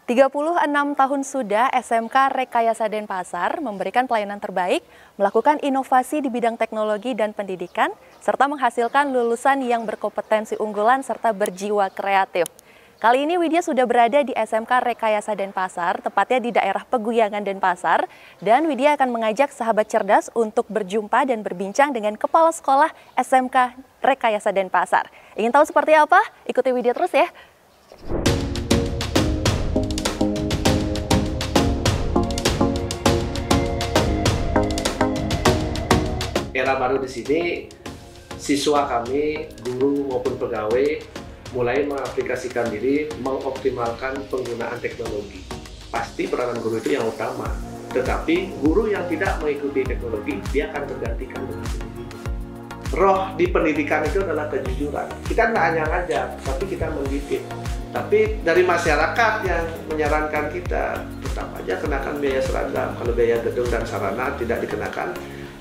36 tahun sudah SMK Rekayasa Denpasar memberikan pelayanan terbaik, melakukan inovasi di bidang teknologi dan pendidikan, serta menghasilkan lulusan yang berkompetensi unggulan serta berjiwa kreatif. Kali ini Widya sudah berada di SMK Rekayasa Denpasar, tepatnya di daerah Peguyangan Denpasar, dan Widya akan mengajak sahabat cerdas untuk berjumpa dan berbincang dengan Kepala Sekolah SMK Rekayasa Denpasar. Ingin tahu seperti apa? Ikuti Widya terus ya. Era baru di sini, siswa kami, guru maupun pegawai mulai mengaplikasikan diri, mengoptimalkan penggunaan teknologi. Pasti peranan guru itu yang utama, tetapi guru yang tidak mengikuti teknologi, dia akan tergantikan dengan sendiri. Roh di pendidikan itu adalah kejujuran. Kita nggak hanya ngajar, tapi kita mendidik. Tapi dari masyarakat yang menyarankan kita, tetap aja kenakan biaya seragam. Kalau biaya gedung dan sarana tidak dikenakan,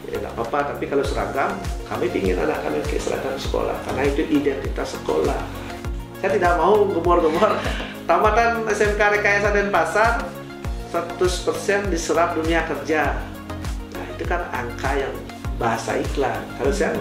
ya nggak apa-apa, tapi kalau seragam, kami ingin anak kami pakai seragam sekolah, karena itu identitas sekolah. Saya tidak mau gembor-gembor. Tamatan SMK Rekayasa Denpasar 100% diserap dunia kerja. Nah, itu kan angka yang bahasa iklan. Kalau saya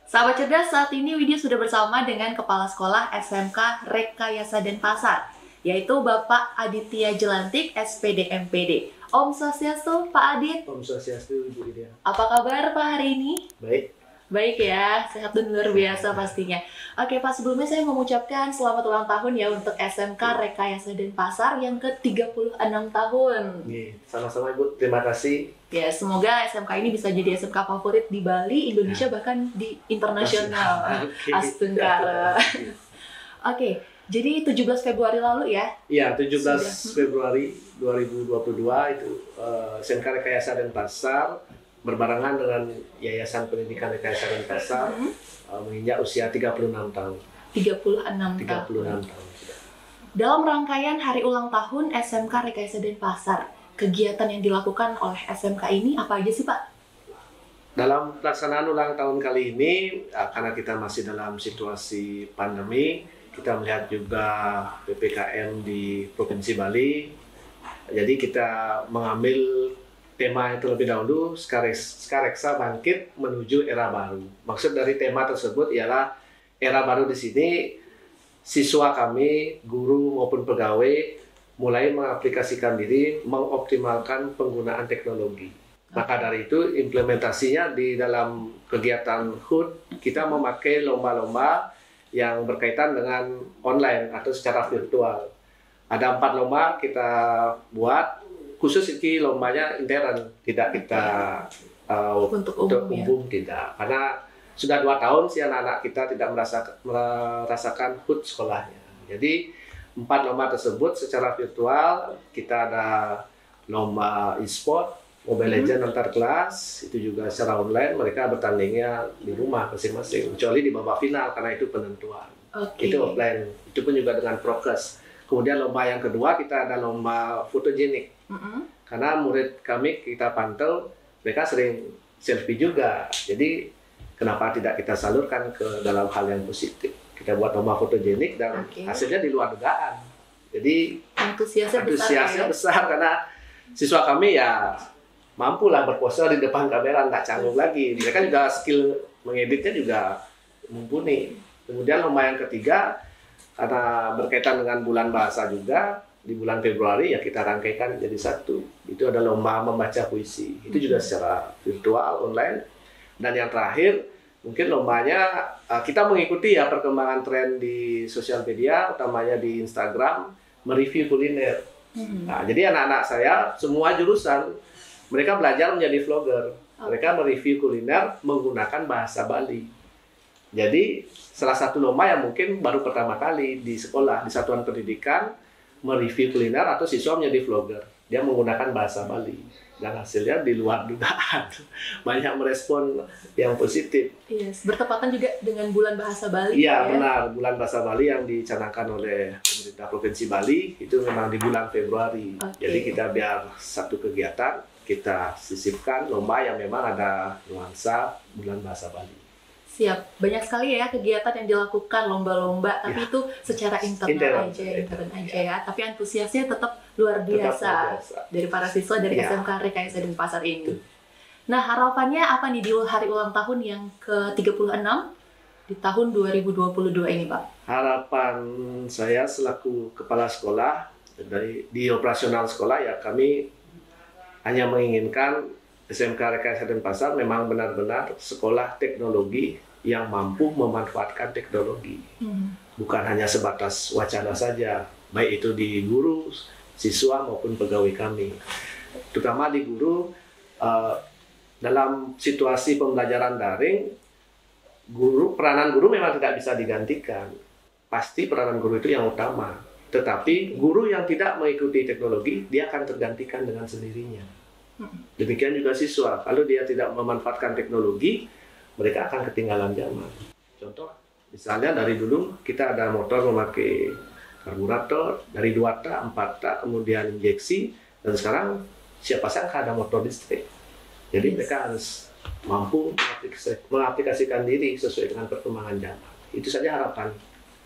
Sahabat cerdas, saat ini Widya sudah bersama dengan Kepala Sekolah SMK Rekayasa Denpasar, yaitu Bapak Aditya Jelantik, SPD MPD. Om Swastiastu, Pak Adit. Om Swastiastu, Ibu Widya. Apa kabar Pak hari ini? Baik. Baik ya, sehat dan luar biasa pastinya. Oke Pak, sebelumnya saya mengucapkan selamat ulang tahun ya untuk SMK Rekayasa Denpasar yang ke-36 tahun. Sama-sama Ibu, terima kasih. Ya, semoga SMK ini bisa jadi SMK favorit di Bali, Indonesia, bahkan di internasional. Astungkara. Oke, jadi 17 Februari lalu ya? Iya, 17 Februari 2022 itu SMK Rekayasa Denpasar berbarengan dengan Yayasan Pendidikan Rekayasa Denpasar menginjak usia 36 tahun. 36 tahun. Dalam rangkaian hari ulang tahun SMK Rekayasa Denpasar, kegiatan yang dilakukan oleh SMK ini apa aja sih Pak? Dalam pelaksanaan ulang tahun kali ini, karena kita masih dalam situasi pandemi, kita melihat juga PPKM di Provinsi Bali, jadi kita mengambil tema yang terlebih dahulu, Skareksa Bangkit Menuju Era Baru. Maksud dari tema tersebut ialah era baru di sini, siswa kami, guru maupun pegawai, mulai mengaplikasikan diri, mengoptimalkan penggunaan teknologi. Maka dari itu, implementasinya di dalam kegiatan HUT, kita memakai lomba-lomba yang berkaitan dengan online atau secara virtual. Ada 4 lomba kita buat, khusus ini lombanya intern, tidak kita untuk umum tidak. Karena sudah 2 tahun si anak-anak kita tidak merasakan HUT sekolahnya. Jadi 4 lomba tersebut secara virtual, kita ada lomba e-sport, Mobile Legends antar kelas, itu juga secara online, mereka bertandingnya di rumah masing-masing, kecuali di babak final karena itu penentuan. Itu offline, itu pun juga dengan prokes. Kemudian lomba yang kedua, kita ada lomba fotogenik. Karena murid kami kita pantau, mereka sering selfie juga. Jadi kenapa tidak kita salurkan ke dalam hal yang positif? Kita buat lomba fotogenik dan hasilnya di luar dugaan. Jadi antusiasnya besar karena siswa kami ya mampulah berpose di depan kamera, nggak canggung lagi. Mereka juga skill mengeditnya juga mumpuni. Kemudian lomba yang ketiga, karena berkaitan dengan bulan bahasa juga, di bulan Februari ya kita rangkaikan jadi satu. Itu ada lomba membaca puisi. Itu juga secara virtual, online. Dan yang terakhir, mungkin lombanya kita mengikuti ya perkembangan tren di sosial media, utamanya di Instagram, mereview kuliner. Nah, jadi anak-anak saya, semua jurusan, mereka belajar menjadi vlogger. Mereka mereview kuliner menggunakan bahasa Bali. Jadi salah satu lomba yang mungkin baru pertama kali di sekolah, di satuan pendidikan, mereview kuliner atau siswa menjadi vlogger. Dia menggunakan bahasa Bali. dan hasilnya di luar dugaan. Banyak merespon yang positif. Yes, bertepatan juga dengan bulan bahasa Bali. Iya, benar. Bulan bahasa Bali yang dicanangkan oleh pemerintah Provinsi Bali itu memang di bulan Februari. Jadi kita biar satu kegiatan kita sisipkan lomba yang memang ada nuansa bulan bahasa Bali. Siap, banyak sekali ya kegiatan yang dilakukan, lomba-lomba, tapi itu secara intern aja ya. Tapi antusiasnya tetap luar biasa dari para siswa dari SMK Rekayasa Denpasar ini. Nah, harapannya apa nih di hari ulang tahun yang ke-36 di tahun 2022 ini, Pak? Harapan saya selaku kepala sekolah di operasional sekolah ya, kami hanya menginginkan SMK Rekayasa Denpasar memang benar-benar sekolah teknologi yang mampu memanfaatkan teknologi. Bukan hanya sebatas wacana saja, baik itu di guru, siswa maupun pegawai kami. Terutama di guru, dalam situasi pembelajaran daring, peranan guru memang tidak bisa digantikan. Pasti peranan guru itu yang utama. Tetapi guru yang tidak mengikuti teknologi, dia akan tergantikan dengan sendirinya. Demikian juga siswa, kalau dia tidak memanfaatkan teknologi, mereka akan ketinggalan zaman. Contoh, misalnya dari dulu kita ada motor memakai karburator, dari 2 tak, 4 tak, kemudian injeksi, dan sekarang siapa sangka ada motor listrik. Jadi mereka harus mampu mengaplikasikan diri sesuai dengan perkembangan zaman. Itu saja harapan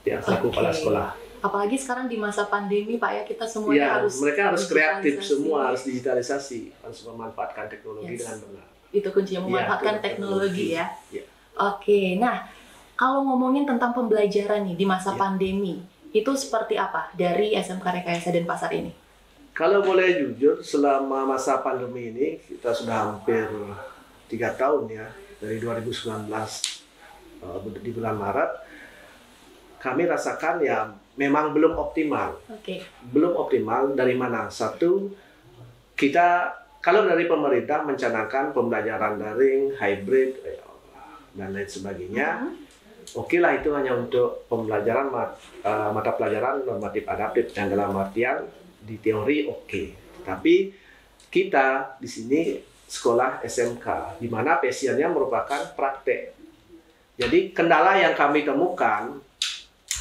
yang selaku kepala sekolah. Apalagi sekarang di masa pandemi, Pak ya, kita semuanya harus mereka harus kreatif semua, harus digitalisasi, harus memanfaatkan teknologi dengan benar. Itu kuncinya, memanfaatkan teknologi ya. Oke, nah kalau ngomongin tentang pembelajaran nih di masa pandemi, itu seperti apa dari SMK Rekayasa Denpasar ini? Kalau boleh jujur, selama masa pandemi ini kita sudah hampir 3 tahun ya, dari 2019 di bulan Maret, kami rasakan ya memang belum optimal. Belum optimal dari mana? Satu, kita kalau dari pemerintah mencanangkan pembelajaran daring, hybrid, dan lain sebagainya, oke lah itu hanya untuk pembelajaran mata pelajaran normatif adaptif, yang dalam artian di teori oke. Tapi kita di sini sekolah SMK, di mana passionnya merupakan praktek. Jadi kendala yang kami temukan,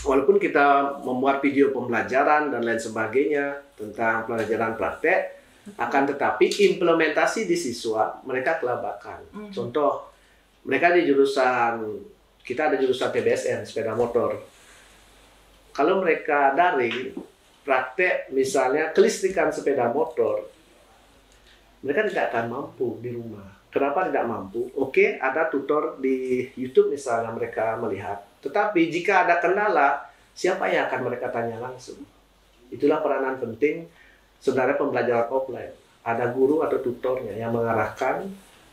walaupun kita membuat video pembelajaran dan lain sebagainya tentang pelajaran praktek, akan tetapi implementasi di siswa mereka kelabakan. Contoh, mereka di jurusan, kita ada jurusan PBSN, sepeda motor. Kalau mereka daring, praktek misalnya kelistrikan sepeda motor, mereka tidak akan mampu di rumah. Kenapa tidak mampu? Oke, ada tutor di YouTube misalnya mereka melihat. Tetapi jika ada kendala, siapa yang akan mereka tanya langsung? Itulah peranan penting sebenarnya pembelajaran offline. Ada guru atau tutornya yang mengarahkan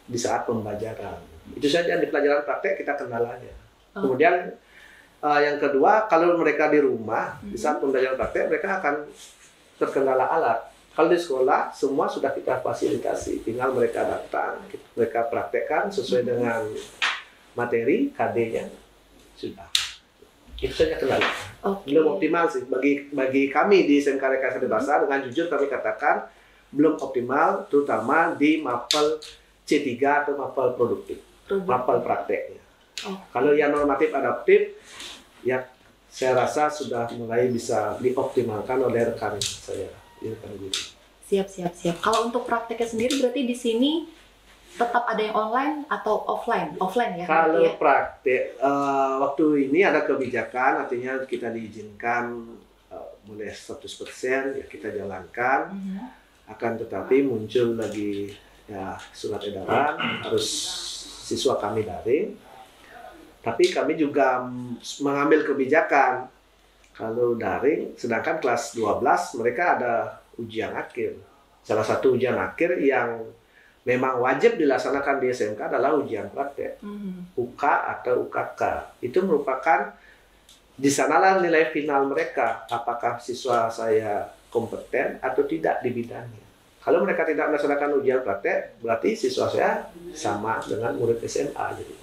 di saat pembelajaran. Itu saja di pelajaran praktek kita kendalanya. Kemudian yang kedua, kalau mereka di rumah, di saat pembelajaran praktek, mereka akan terkendala alat. Kalau di sekolah, semua sudah kita fasilitasi. Tinggal mereka datang, mereka praktekkan sesuai dengan materi, KD-nya. Sudah. Itu saja kendala. Belum optimal sih. Bagi kami di SMK Rekayasa Denpasar, dengan jujur kami katakan, belum optimal, terutama di mapel C3 atau mapel produktif. Mapel prakteknya. Kalau yang normatif adaptif, ya saya rasa sudah mulai bisa dioptimalkan oleh rekan saya. Siap. Kalau untuk prakteknya sendiri berarti di sini tetap ada yang online atau offline? Offline ya? Kalau praktek, waktu ini ada kebijakan, artinya kita diizinkan boleh 100% ya kita jalankan. Akan tetapi muncul lagi ya surat edaran harus siswa kami daring. Tapi kami juga mengambil kebijakan kalau daring, sedangkan kelas 12 mereka ada ujian akhir. Salah satu ujian akhir yang memang wajib dilaksanakan di SMK adalah ujian praktek, UK atau UKK. Itu merupakan di sanalah nilai final mereka, apakah siswa saya kompeten atau tidak di bidangnya. Kalau mereka tidak melaksanakan ujian praktek, berarti siswa saya sama dengan murid SMA. Jadi.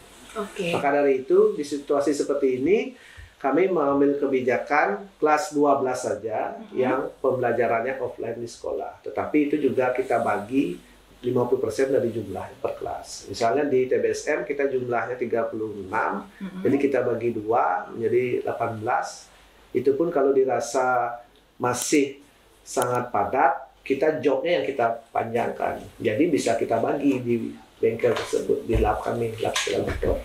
Maka dari itu, di situasi seperti ini, kami mengambil kebijakan kelas 12 saja yang pembelajarannya offline di sekolah. Tetapi itu juga kita bagi 50% dari jumlah per kelas. Misalnya di TBSM kita jumlahnya 36, jadi kita bagi 2 menjadi 18. Itu pun kalau dirasa masih sangat padat, kita jobnya yang kita panjangkan. Jadi bisa kita bagi di bengkel tersebut, di lab kami, lab laborator.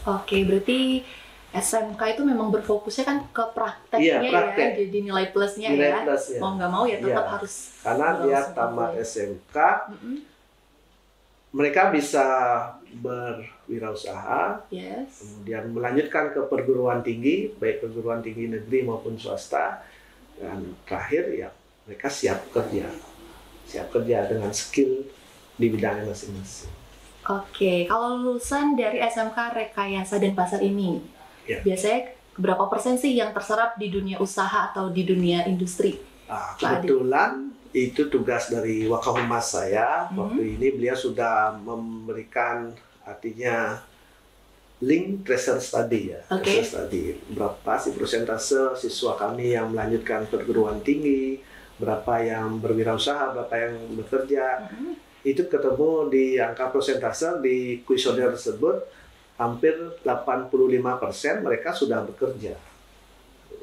Oke, berarti SMK itu memang berfokusnya kan ke prakteknya praktek. ya, jadi nilai plusnya Nilai ya. plusnya. Mau nggak mau ya tetap harus. Karena dia tamat SMK, mereka bisa berwirausaha, kemudian melanjutkan ke perguruan tinggi, baik perguruan tinggi negeri maupun swasta, dan terakhir ya mereka siap kerja dengan skill di bidangnya masing-masing. Oke, kalau lulusan dari SMK Rekayasa Denpasar ini, biasanya berapa persen sih yang terserap di dunia usaha atau di dunia industri? Kebetulan itu tugas dari Wakahumas saya. Waktu ini beliau sudah memberikan artinya link tracer study ya. Tracer study. Berapa sih persentase siswa kami yang melanjutkan perguruan tinggi, berapa yang berwirausaha, berapa yang bekerja. Itu ketemu di angka persentase di kuesioner tersebut. Hampir 85% mereka sudah bekerja.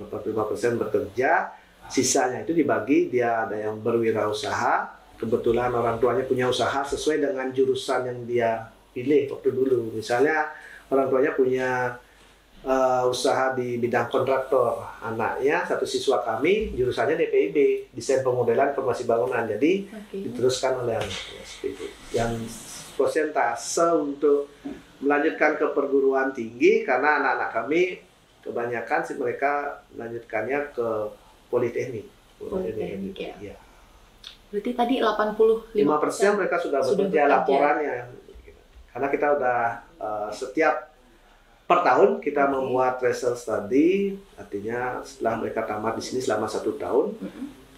85% bekerja, sisanya itu dibagi, dia ada yang berwirausaha, kebetulan orang tuanya punya usaha sesuai dengan jurusan yang dia pilih waktu dulu. Misalnya orang tuanya punya usaha di bidang kontraktor, anaknya satu siswa kami jurusannya DPIB, desain pemodelan informasi bangunan, jadi diteruskan oleh anaknya seperti itu. Yang persentase untuk melanjutkan ke perguruan tinggi, karena anak-anak kami kebanyakan sih mereka melanjutkannya ke politeknik. Ya. Berarti tadi 85% mereka sudah bekerja laporannya. Karena kita udah setiap per tahun kita membuat tracer study, artinya setelah mereka tamat di sini selama 1 tahun,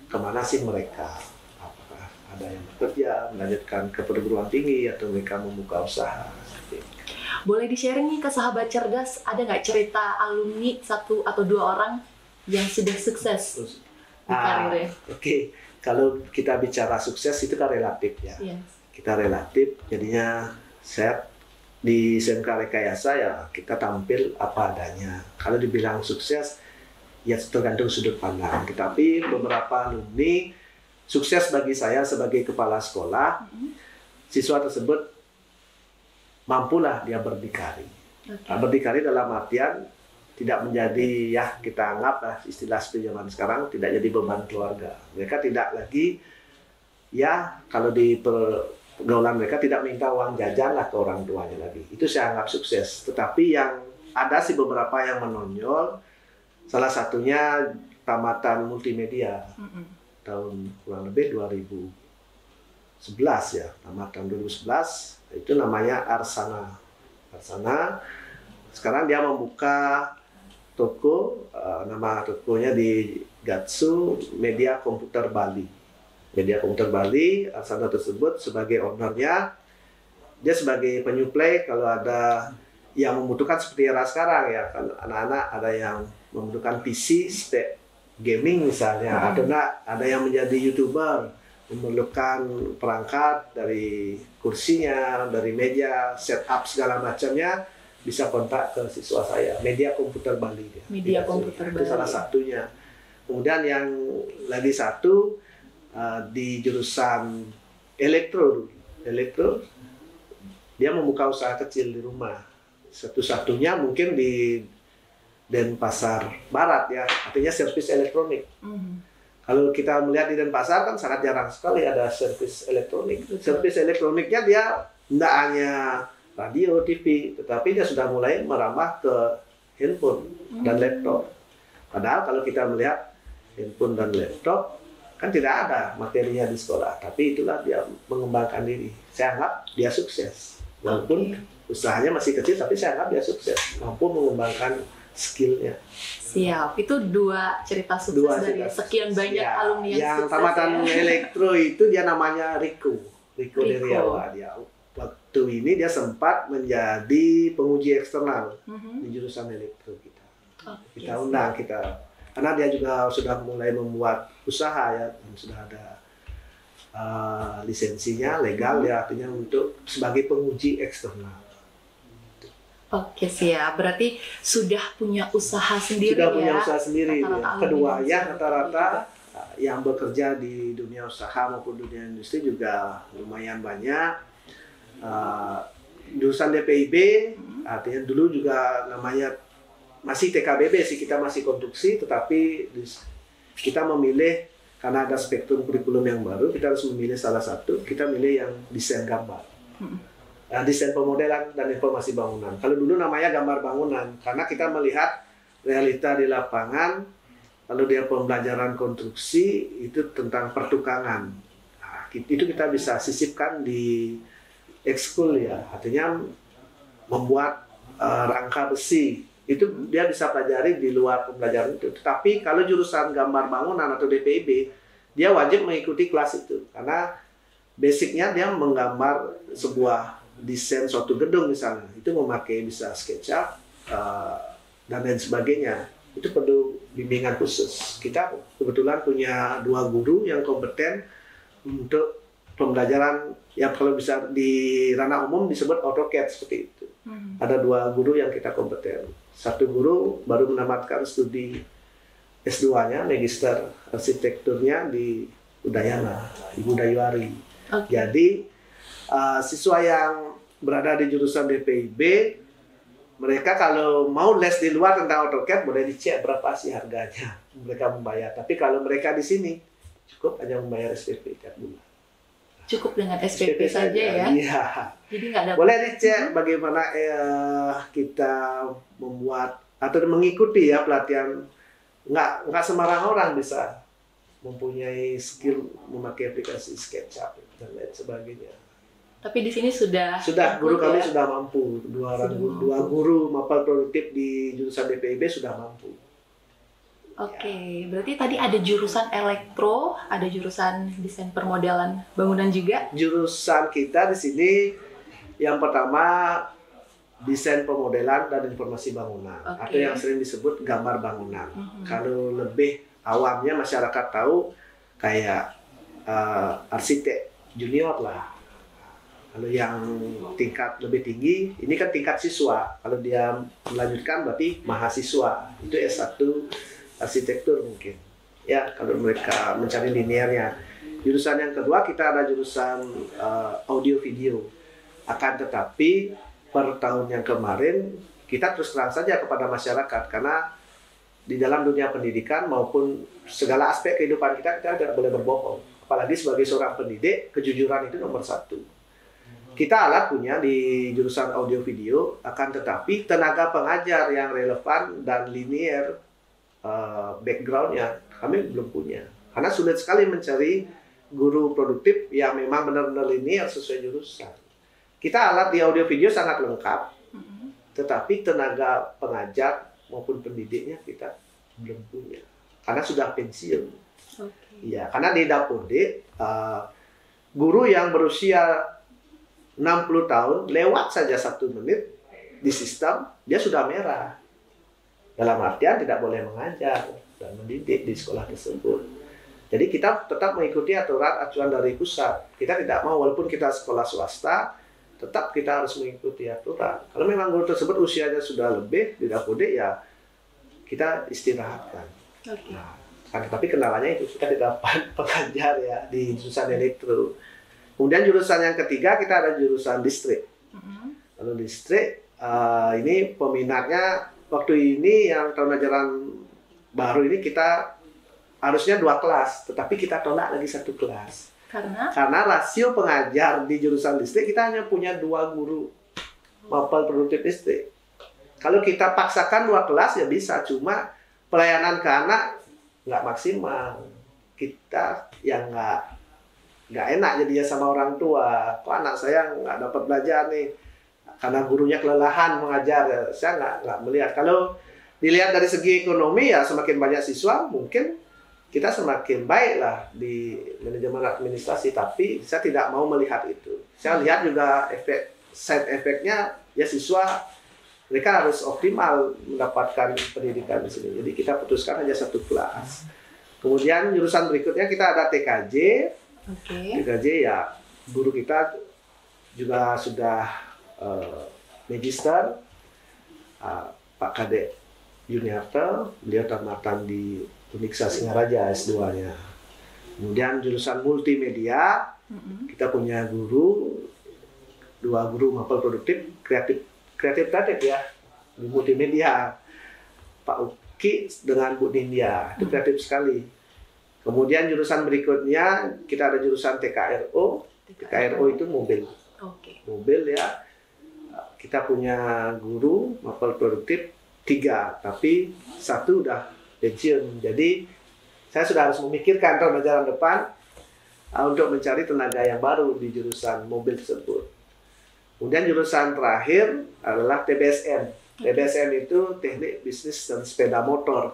kemana sih mereka? Apakah ada yang bekerja, melanjutkan ke perguruan tinggi, atau mereka membuka usaha? Boleh di-sharing nih ke sahabat cerdas, ada nggak cerita alumni 1 atau 2 orang yang sudah sukses di karirnya? Oke. Kalau kita bicara sukses itu kan relatif ya. Kita relatif, jadinya saya di SMK Rekayasa ya kita tampil apa adanya. Kalau dibilang sukses ya tergantung sudut pandang. Tetapi beberapa alumni sukses bagi saya sebagai kepala sekolah, siswa tersebut mampulah dia berdikari. Berdikari dalam artian tidak menjadi, ya kita anggap lah istilah seperti zaman sekarang, tidak jadi beban keluarga. Mereka tidak lagi, ya kalau di pergaulan mereka tidak minta uang jajan lah ke orang tuanya lagi. Itu saya anggap sukses. Tetapi yang ada sih beberapa yang menonjol, salah satunya tamatan multimedia tahun kurang lebih 2011 ya, tamatan 2011. Itu namanya Arsana. Sekarang dia membuka toko, nama tokonya di Gatsu Media Komputer Bali. Media Komputer Bali, Arsana tersebut sebagai ownernya, dia sebagai penyuplai kalau ada yang membutuhkan seperti era sekarang ya, kan anak-anak ada yang membutuhkan PC, step gaming misalnya, atau enggak ada yang menjadi YouTuber, memerlukan perangkat dari kursinya, dari meja, setup segala macamnya, bisa kontak ke siswa saya. Media Komputer Bali dia. Media Komputer Bali. Itu salah satunya. Kemudian yang lagi satu di jurusan elektro, dia membuka usaha kecil di rumah. Satu-satunya mungkin di Denpasar Barat ya, artinya servis elektronik. Kalau kita melihat di Denpasar kan sangat jarang sekali ada servis elektronik. Servis elektroniknya dia tidak hanya radio, TV, tetapi dia sudah mulai merambah ke handphone dan laptop. Padahal kalau kita melihat handphone dan laptop kan tidak ada materinya di sekolah, tapi itulah dia mengembangkan diri. Saya anggap dia sukses. Walaupun usahanya masih kecil, tapi saya anggap dia sukses, mampu mengembangkan skillnya. Siap, itu 2 cerita sukses dari sekian banyak alumni yang sukses. Yang tamatan elektro itu dia namanya Riko Deriawa. Dia waktu ini dia sempat menjadi penguji eksternal di jurusan elektro kita. Kita undang karena dia juga sudah mulai membuat usaha ya, dan sudah ada lisensinya legal ya, artinya untuk sebagai penguji eksternal. Oke siap, berarti sudah punya usaha sendiri Sudah ya? punya usaha sendiri. Rata-rata Kedua alumni ya bisa rata-rata yang bekerja di dunia usaha maupun dunia industri juga lumayan banyak. Jurusan DPIB artinya dulu juga namanya masih TKBB sih, kita masih konstruksi, tetapi kita memilih karena ada spektrum kurikulum yang baru, kita harus memilih salah satu. Kita milih yang desain gambar. Desain pemodelan dan informasi bangunan. Kalau dulu namanya gambar bangunan, karena kita melihat realita di lapangan, lalu dia pembelajaran konstruksi itu tentang pertukangan. Nah, itu kita bisa sisipkan di ekskul ya, artinya membuat rangka besi. Itu dia bisa pelajari di luar pembelajaran itu. Tetapi kalau jurusan gambar bangunan atau DPIB, dia wajib mengikuti kelas itu, karena basicnya dia menggambar sebuah desain suatu gedung misalnya, itu memakai bisa SketchUp dan lain sebagainya. Itu perlu bimbingan khusus. Kita kebetulan punya 2 guru yang kompeten untuk pembelajaran yang kalau bisa di ranah umum disebut AutoCAD seperti itu. Ada 2 guru yang kita kompeten. Satu guru baru menamatkan studi S2-nya, Magister Arsitekturnya di Udayana, Ibu Dayuari. Jadi siswa yang berada di jurusan DPIB, mereka kalau mau les di luar tentang AutoCAD boleh dicek berapa sih harganya mereka membayar. Tapi kalau mereka di sini cukup hanya membayar SPP tiap bulan. Cukup dengan SPP saja ya? Iya. Jadi nggak ada. Boleh dicek bagaimana kita membuat atau mengikuti ya pelatihan. Nggak sembarang orang bisa mempunyai skill memakai aplikasi SketchUp dan lain sebagainya. Tapi di sini sudah guru kami sudah mampu. Dua guru mapel produktif di jurusan DPIB sudah mampu. Oke, berarti tadi ada jurusan elektro, ada jurusan desain permodelan bangunan juga. Jurusan kita di sini yang pertama desain pemodelan dan informasi bangunan, atau yang sering disebut gambar bangunan. Kalau lebih awamnya masyarakat tahu kayak arsitek junior lah. Kalau yang tingkat lebih tinggi, ini kan tingkat siswa. Kalau dia melanjutkan berarti mahasiswa. Itu S1 arsitektur mungkin. Ya, kalau mereka mencari linearnya. Jurusan yang kedua kita ada jurusan audio video. Akan tetapi per tahun yang kemarin kita terus terang saja kepada masyarakat, karena di dalam dunia pendidikan maupun segala aspek kehidupan kita tidak boleh berbohong. Apalagi sebagai seorang pendidik, kejujuran itu nomor 1. Kita alat punya di jurusan audio video, akan tetapi tenaga pengajar yang relevan dan linear backgroundnya kami belum punya. Karena sulit sekali mencari guru produktif yang memang benar-benar linear sesuai jurusan. Kita alat di audio video sangat lengkap, tetapi tenaga pengajar maupun pendidiknya kita belum punya. Karena sudah pensiun. Iya, karena di Dapodi guru yang berusia 60 tahun, lewat saja 1 menit di sistem, dia sudah merah. Dalam artian tidak boleh mengajar dan mendidik di sekolah tersebut. Jadi kita tetap mengikuti aturan acuan dari pusat. Kita tidak mau, walaupun kita sekolah swasta, tetap kita harus mengikuti aturan. Kalau memang guru tersebut usianya sudah lebih, di Dapodi ya kita istirahatkan. Nah, tapi kendalanya itu kita tidak pengajar ya di jurusan elektro. Kemudian jurusan yang ketiga kita ada jurusan listrik. Lalu listrik ini peminatnya waktu ini yang tahun ajaran baru ini kita harusnya 2 kelas, tetapi kita tolak lagi 1 kelas. Karena rasio pengajar di jurusan listrik kita hanya punya 2 guru mapel produktif listrik. Kalau kita paksakan 2 kelas ya bisa, cuma pelayanan ke anak nggak maksimal. Kita yang nggak enak jadinya sama orang tua. Kok anak saya nggak dapat belajar nih karena gurunya kelelahan mengajar. Ya, saya nggak melihat. Kalau dilihat dari segi ekonomi ya semakin banyak siswa mungkin kita semakin baik lah di manajemen administrasi. Tapi saya tidak mau melihat itu. Saya lihat juga side efeknya ya siswa mereka harus optimal mendapatkan pendidikan di sini. Jadi kita putuskan hanya 1 kelas. Kemudian jurusan berikutnya kita ada TKJ. Oke. 3J ya, guru kita juga sudah magister, Pak Kadek Yuniarto, beliau tamatan di Uniksa Singaraja S2-nya. Kemudian jurusan multimedia, kita punya dua guru mapel produktif, kreatif ya, di multimedia. Pak Uki dengan Bu Nindya, itu kreatif sekali. Kemudian jurusan berikutnya kita ada jurusan TKRO. TKRO itu mobil. Oke. Mobil ya. Kita punya guru mapel produktif 3, tapi 1 udah pensiun. Jadi saya sudah harus memikirkan tahun ajaran depan untuk mencari tenaga yang baru di jurusan mobil tersebut. Kemudian jurusan terakhir adalah TBSM. TBSM itu teknik bisnis dan sepeda motor.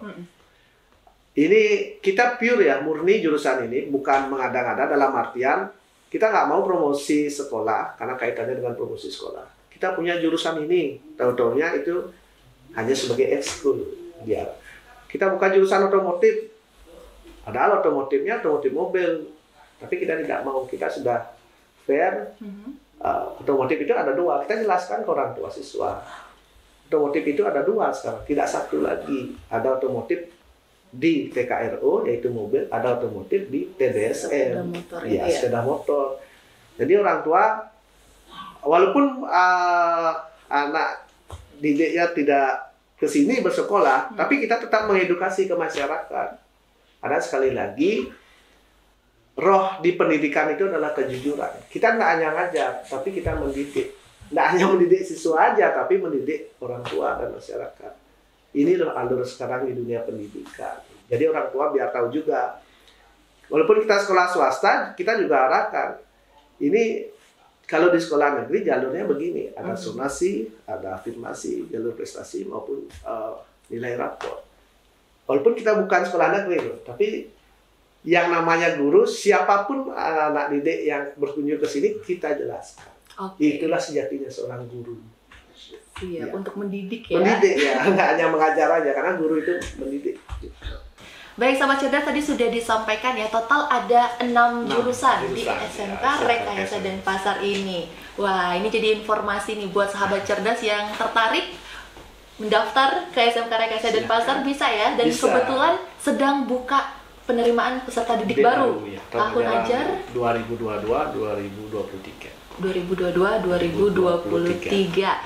Ini kita pure ya, murni jurusan ini, bukan mengada-ngada dalam artian kita nggak mau promosi sekolah karena kaitannya dengan promosi sekolah. Kita punya jurusan ini, tahu-taunya itu hanya sebagai ekskul dia. Kita bukan jurusan otomotif, padahal otomotifnya otomotif mobil, tapi kita tidak mau. Kita sudah fair. Otomotif itu ada 2. Kita jelaskan ke orang tua siswa. Otomotif itu ada 2 sekarang, tidak 1 lagi. Ada otomotif di TKRO yaitu mobil, ada otomotif di TBSM, sepeda motor. Jadi orang tua, walaupun anak didiknya tidak ke sini bersekolah, tapi kita tetap mengedukasi ke masyarakat. Ada sekali lagi, roh di pendidikan itu adalah kejujuran. Kita nggak hanya ngajar, tapi kita mendidik. Nggak hanya mendidik siswa aja, tapi mendidik orang tua dan masyarakat. Ini alur sekarang di dunia pendidikan. Jadi orang tua biar tahu juga. Walaupun kita sekolah swasta, kita juga arahkan. Ini kalau di sekolah negeri jalurnya begini. Ada sonasi, ada afirmasi, jalur prestasi maupun nilai rapor. Walaupun kita bukan sekolah negeri loh, tapi yang namanya guru, siapapun anak didik yang berkunjung ke sini, kita jelaskan. Itulah sejatinya seorang guru. Iya, Ya. untuk mendidik ya. Mendidik ya, nggak hanya mengajar aja, karena guru itu mendidik. Baik, Sahabat Cerdas, tadi sudah disampaikan ya, total ada 6 jurusan di SMK Rekayasa Denpasar ini. Wah, ini jadi informasi nih buat Sahabat Cerdas yang tertarik mendaftar ke SMK Rekayasa Denpasar, bisa ya. Dan Bisa. kebetulan sedang buka penerimaan peserta didik baru ya, tahun ajar 2022-2023. 2022-2023.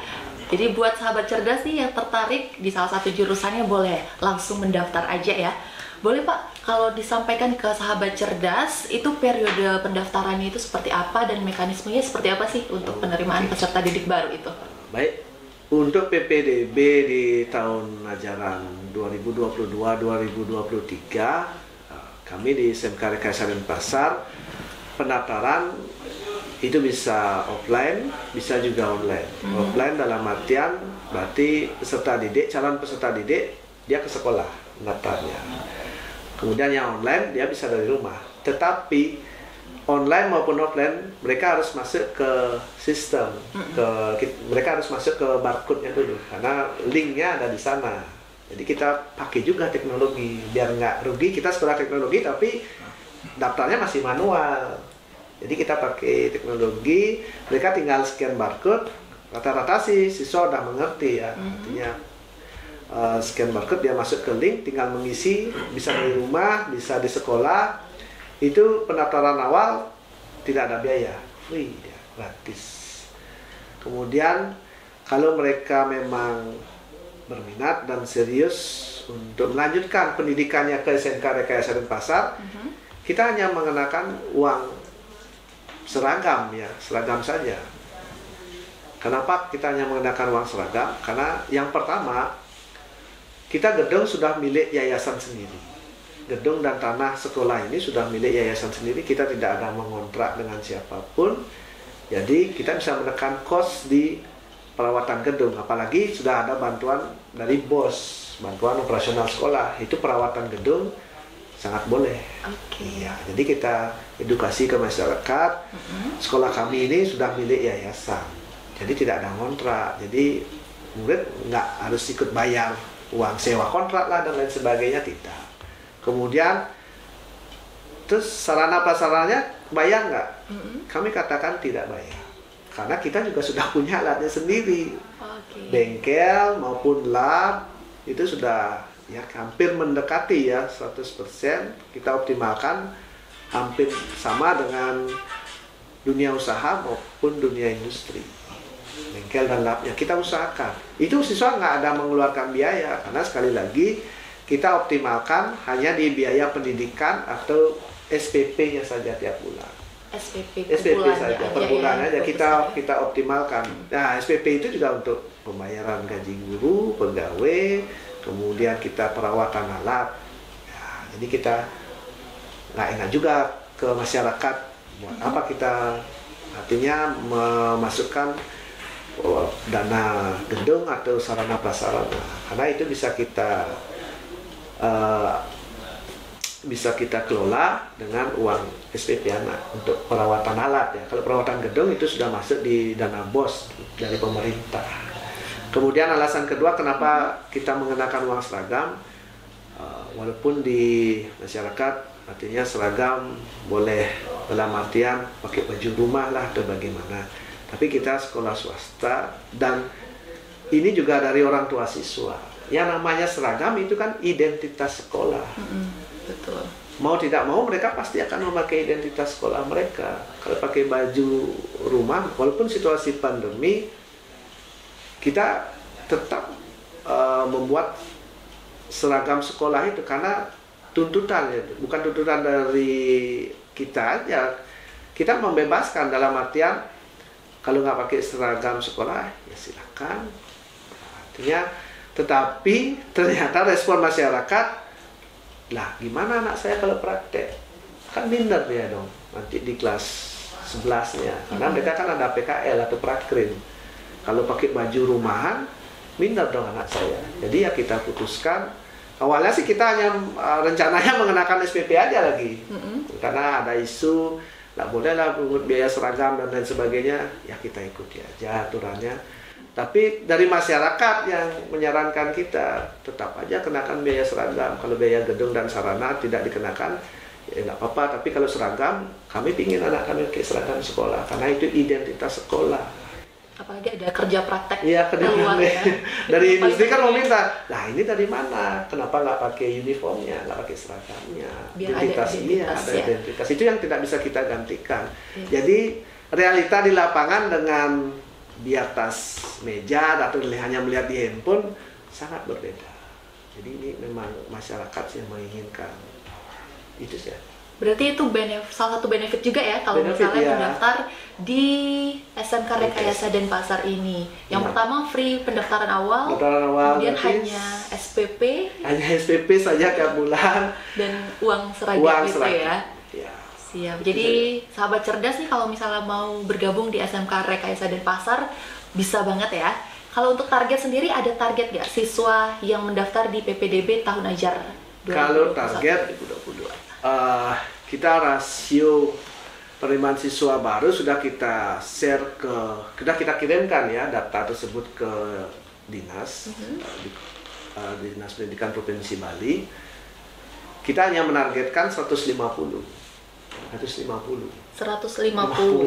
Jadi buat Sahabat Cerdas nih yang tertarik di salah satu jurusannya, boleh langsung mendaftar aja ya. Boleh Pak, kalau disampaikan ke Sahabat Cerdas, itu periode pendaftarannya itu seperti apa dan mekanismenya seperti apa sih untuk penerimaan peserta didik baru itu? Baik, untuk PPDB di tahun ajaran 2022-2023, kami di SMK Rekayasa Denpasar, pendaftaran itu bisa offline, bisa juga online. Offline dalam artian berarti peserta didik, calon peserta didik, dia ke sekolah pendaftarnya. Kemudian yang online dia bisa dari rumah. Tetapi online maupun offline mereka harus masuk ke sistem, mereka harus masuk ke barcode-nya dulu karena linknya ada di sana. Jadi kita pakai juga teknologi biar nggak rugi. Kita sekolah teknologi tapi daftarnya masih manual. Jadi kita pakai teknologi, mereka tinggal scan barcode. Rata-rata sih siswa udah mengerti ya, artinya scan barcode dia masuk ke link, tinggal mengisi, bisa dari rumah, bisa di sekolah. Itu pendaftaran awal tidak ada biaya, free ya, gratis. Kemudian kalau mereka memang berminat dan serius untuk melanjutkan pendidikannya ke SMK Rekayasa Denpasar, kita hanya mengenakan uang seragam ya, seragam saja. Kenapa kita hanya menggunakan uang seragam? Karena yang pertama, kita gedung sudah milik yayasan sendiri. Gedung dan tanah sekolah ini sudah milik yayasan sendiri, kita tidak ada mengontrak dengan siapapun. Jadi kita bisa menekan kos di perawatan gedung, apalagi sudah ada bantuan dari BOS, bantuan operasional sekolah. Itu perawatan gedung sangat boleh. Ya, jadi kita edukasi ke masyarakat. Sekolah kami ini sudah milik yayasan, jadi tidak ada kontrak. Jadi murid nggak harus ikut bayar uang sewa kontrak lah dan lain sebagainya, tidak. Kemudian terus sarana prasarananya bayar nggak? Kami katakan tidak bayar. Karena kita juga sudah punya alatnya sendiri. Bengkel maupun lab itu sudah ya hampir mendekati ya 100%. Kita optimalkan hampir sama dengan dunia usaha maupun dunia industri. Bengkel dan labnya kita usahakan. Itu siswa nggak ada mengeluarkan biaya, karena sekali lagi kita optimalkan hanya di biaya pendidikan atau SPP-nya saja tiap bulan. SPP saja per bulan aja kita optimalkan. Nah, SPP itu juga untuk pembayaran gaji guru, pegawai, kemudian kita perawatan alat. Ya, jadi kita nggak enak juga ke masyarakat buat apa kita artinya memasukkan dana gedung atau sarana prasarana, karena itu bisa kita kelola dengan uang SPP anak untuk perawatan alat ya. Kalau perawatan gedung itu sudah masuk di dana BOS dari pemerintah. Kemudian alasan kedua kenapa kita mengenakan uang seragam, walaupun di masyarakat artinya seragam boleh dalam artian pakai baju rumah lah atau bagaimana, tapi kita sekolah swasta dan ini juga dari orang tua siswa. Yang namanya seragam itu kan identitas sekolah. Betul. Mau tidak mau mereka pasti akan memakai identitas sekolah mereka. Kalau pakai baju rumah, walaupun situasi pandemi, kita tetap membuat seragam sekolah itu karena tuntutan, ya. Bukan tuntutan dari kita aja. Kita membebaskan dalam artian kalau nggak pakai seragam sekolah ya silakan. Artinya, tetapi ternyata respon masyarakat, lah gimana anak saya kalau praktek? Kan minder dia dong nanti di kelas 11-nya. Karena mereka kan ada PKL atau prakrin. Kalau pakai baju rumahan, minder dong anak saya. Jadi ya kita putuskan. Awalnya sih kita hanya rencananya mengenakan SPP aja lagi. Karena ada isu, nggak boleh lah pungut biaya seragam dan lain sebagainya. Ya kita ikuti aja aturannya. Tapi dari masyarakat yang menyarankan kita tetap aja kenakan biaya seragam. Kalau biaya gedung dan sarana tidak dikenakan, ya nggak apa-apa. Tapi kalau seragam, kami ingin anak kami pakai seragam sekolah karena itu identitas sekolah. Apalagi ada kerja praktek keluar ya. Dari industri kan mau minta, nah ini dari mana? Kenapa nggak pakai uniformnya, nggak pakai seragamnya? Biar ada identitas. Itu yang tidak bisa kita gantikan. Jadi realita di lapangan dengan di atas meja atau hanya melihat di handphone sangat berbeda. Jadi ini memang masyarakat yang menginginkan itu sih. Berarti itu salah satu benefit juga ya kalau misalnya mendaftar di SMK Rekayasa Denpasar ini. Yang pertama free pendaftaran awal, kemudian hanya SPP. Hanya SPP saja tiap bulan dan uang seragam itu ya. Siap. Jadi sahabat cerdas nih kalau misalnya mau bergabung di SMK Rekayasa Denpasar bisa banget ya. Kalau untuk target sendiri ada target nggak siswa yang mendaftar di PPDB tahun ajar 2021? Kalau target 2022, kita rasio penerimaan siswa baru sudah kita share sudah kita kirimkan ya data tersebut ke dinas Dinas Pendidikan Provinsi Bali. Kita hanya menargetkan 150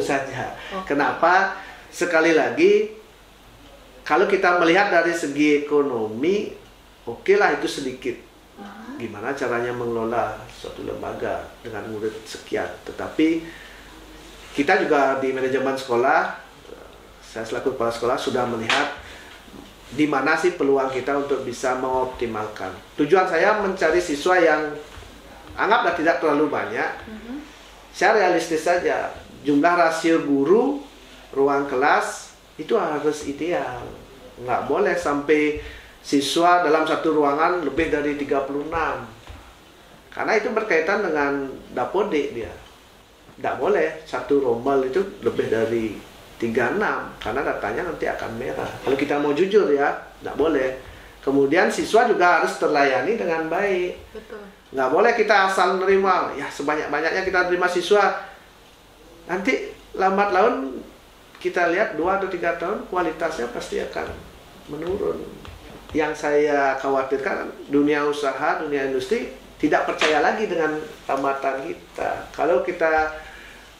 saja. Kenapa? Sekali lagi, kalau kita melihat dari segi ekonomi, oke lah itu sedikit. Gimana caranya mengelola suatu lembaga dengan murid sekian. Tetapi kita juga di manajemen sekolah, saya selaku kepala sekolah sudah melihat di mana sih peluang kita untuk bisa mengoptimalkan. Tujuan saya mencari siswa yang anggaplah tidak terlalu banyak. Saya realistis saja, jumlah rasio guru, ruang kelas itu harus ideal. Nggak boleh sampai siswa dalam satu ruangan lebih dari 36. Karena itu berkaitan dengan dapodik dia. Nggak boleh satu rombel itu lebih dari 36, karena datanya nanti akan merah. Kalau kita mau jujur ya, nggak boleh. Kemudian siswa juga harus terlayani dengan baik. Betul. Nggak boleh kita asal nerima, ya sebanyak-banyaknya kita terima siswa. Nanti lambat laun kita lihat 2 atau 3 tahun kualitasnya pasti akan menurun. Yang saya khawatirkan dunia usaha, dunia industri tidak percaya lagi dengan tamatan kita. Kalau kita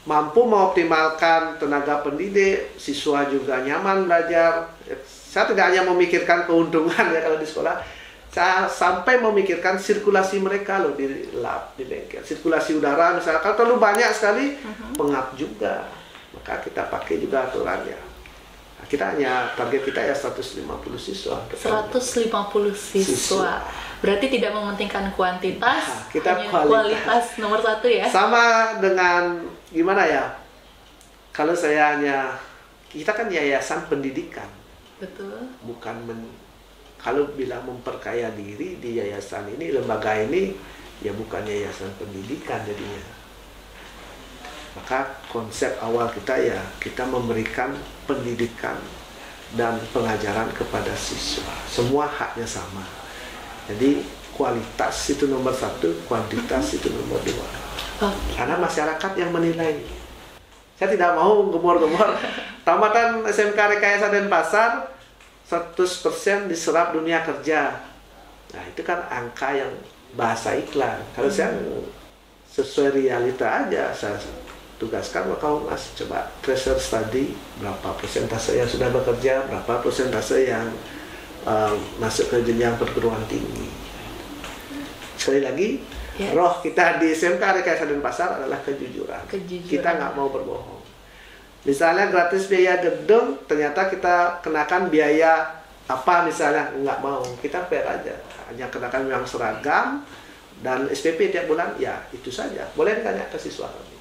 mampu mengoptimalkan tenaga pendidik, siswa juga nyaman belajar. Saya tidak hanya memikirkan keuntungan ya kalau di sekolah, saya sampai memikirkan sirkulasi mereka loh di lab, di bengkel. Sirkulasi udara misalnya, kalau terlalu banyak sekali, pengap juga. Maka kita pakai juga aturannya. Nah, kita hanya, target kita ya 150 siswa. 150 siswa. Berarti tidak mementingkan kuantitas, Nah, kita hanya kualitas nomor satu ya? Sama dengan, gimana ya, kalau saya hanya, kita kan yayasan pendidikan. Betul. Bukan kalau bilang memperkaya diri di yayasan ini, lembaga ini, ya bukan yayasan pendidikan jadinya. Maka konsep awal kita ya, kita memberikan pendidikan dan pengajaran kepada siswa. Semua haknya sama. Jadi kualitas itu nomor satu, kuantitas itu nomor dua. Karena masyarakat yang menilai. Saya tidak mau gemor-gemor. Tamatan SMK Rekayasa Denpasar 100% diserap dunia kerja. Nah itu kan angka yang bahasa iklan. Kalau saya sesuai realita aja, saya tugaskan kamu mas coba tracer study berapa persentase yang sudah bekerja, berapa persentase yang masuk ke jenjang perguruan tinggi. Sekali lagi, roh kita di SMK Rekayasa Denpasar adalah kejujuran. Kita nggak mau berbohong. Misalnya gratis biaya gedung, ternyata kita kenakan biaya apa misalnya, nggak mau. Kita fair aja, hanya kenakan yang seragam dan SPP tiap bulan, ya itu saja. Boleh tanya ke siswa kami.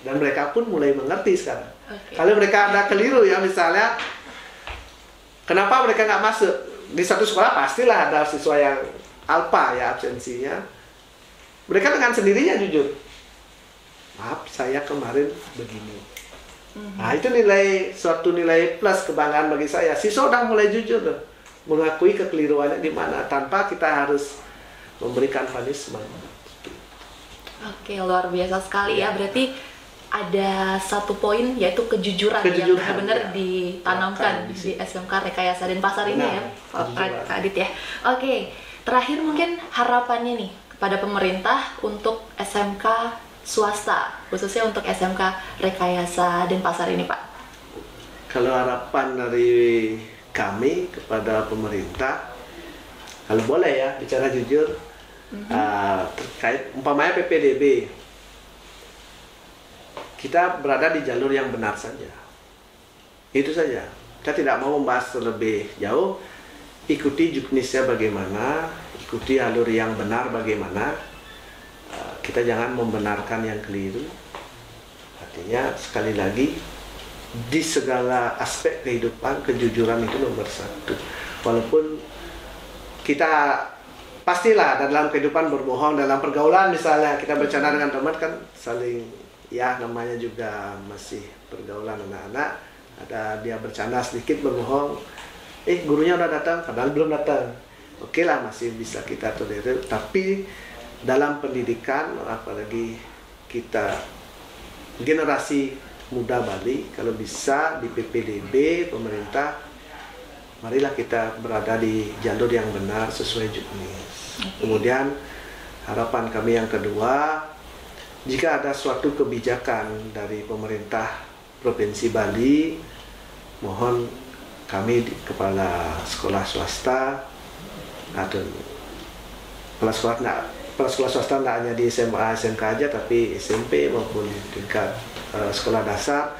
Dan mereka pun mulai mengerti sekarang. Kalau mereka ada keliru ya, misalnya kenapa mereka nggak masuk? Di satu sekolah pastilah ada siswa yang alpa ya absensinya. Mereka dengan sendirinya jujur. Maaf, saya kemarin begini. Nah itu suatu nilai plus kebanggaan bagi saya. Siswa udah mulai jujur loh, mengakui kekeliruannya di mana tanpa kita harus memberikan punishment. Oke, luar biasa sekali ya. Berarti ada satu poin yaitu kejujuran yang benar-benar ditanamkan di SMK Rekayasa Denpasar ini ya, Pak Adit ya. Oke, terakhir mungkin harapannya nih kepada pemerintah untuk SMK swasta, khususnya untuk SMK Rekayasa Denpasar ini, Pak. Kalau harapan dari kami kepada pemerintah, kalau boleh ya bicara jujur, terkait umpamanya PPDB, kita berada di jalur yang benar saja. Itu saja. Kita tidak mau membahas terlebih jauh. Ikuti juknisnya bagaimana, ikuti alur yang benar bagaimana. Kita jangan membenarkan yang keliru. Artinya sekali lagi, di segala aspek kehidupan kejujuran itu nomor satu. Walaupun kita pastilah dalam kehidupan berbohong, dalam pergaulan misalnya kita bercanda dengan teman kan saling, ya namanya juga masih pergaulan anak-anak, ada dia bercanda sedikit berbohong, gurunya udah datang padahal belum datang, oke lah masih bisa kita tolerir. Tapi dalam pendidikan, apalagi kita generasi muda Bali, kalau bisa di PPDB pemerintah, marilah kita berada di jalur yang benar sesuai juknis. Kemudian harapan kami yang kedua, jika ada suatu kebijakan dari pemerintah Provinsi Bali, mohon kami kepala sekolah swasta atau kepala sekolah swasta tidak hanya di SMA, SMK aja, tapi SMP maupun tingkat sekolah dasar,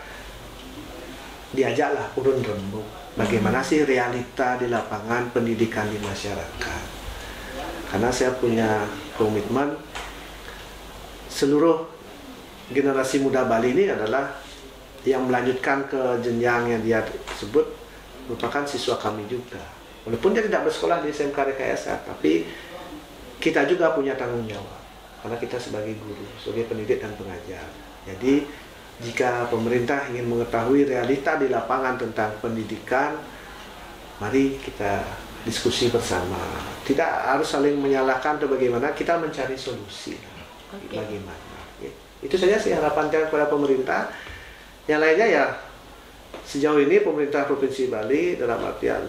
diajaklah urun rembuk. Bagaimana sih realita di lapangan pendidikan di masyarakat? Karena saya punya komitmen, seluruh generasi muda Bali ini adalah yang melanjutkan ke jenjang yang dia sebut merupakan siswa kami juga. Walaupun dia tidak bersekolah di SMK Rekayasa, tapi kita juga punya tanggung jawab, karena kita sebagai guru, sebagai pendidik dan pengajar. Jadi jika pemerintah ingin mengetahui realita di lapangan tentang pendidikan, mari kita diskusi bersama. Tidak harus saling menyalahkan atau bagaimana, kita mencari solusi. Bagaimana? Itu saja sih harapan saya kepada pemerintah. Yang lainnya ya, sejauh ini pemerintah Provinsi Bali dalam artian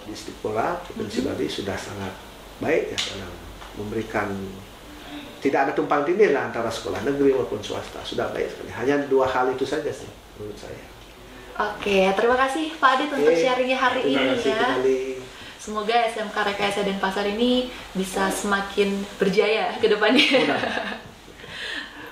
Distrik Pola Provinsi Bali sudah sangat baik ya dalam memberikan tidak ada tumpang tindih lah antara sekolah negeri maupun swasta. Sudah baik sekali. Hanya 2 hal itu saja sih menurut saya. Oke, terima kasih Pak Adit untuk sharingnya hari terima ini kasih ya. kembali. Semoga SMK Rekayasa Denpasar ini bisa semakin berjaya ke depannya.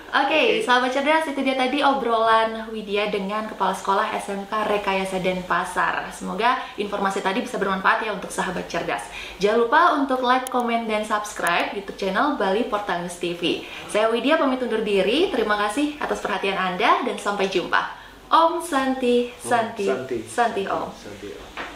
Oke, sahabat cerdas, itu dia tadi obrolan Widya dengan Kepala Sekolah SMK Rekayasa Denpasar. Semoga informasi tadi bisa bermanfaat ya untuk sahabat cerdas. Jangan lupa untuk like, komen, dan subscribe YouTube channel Bali Portal News TV. Saya Widya pamit undur diri. Terima kasih atas perhatian Anda dan sampai jumpa. Om Santi, Santi, Santi Om. Santi Om.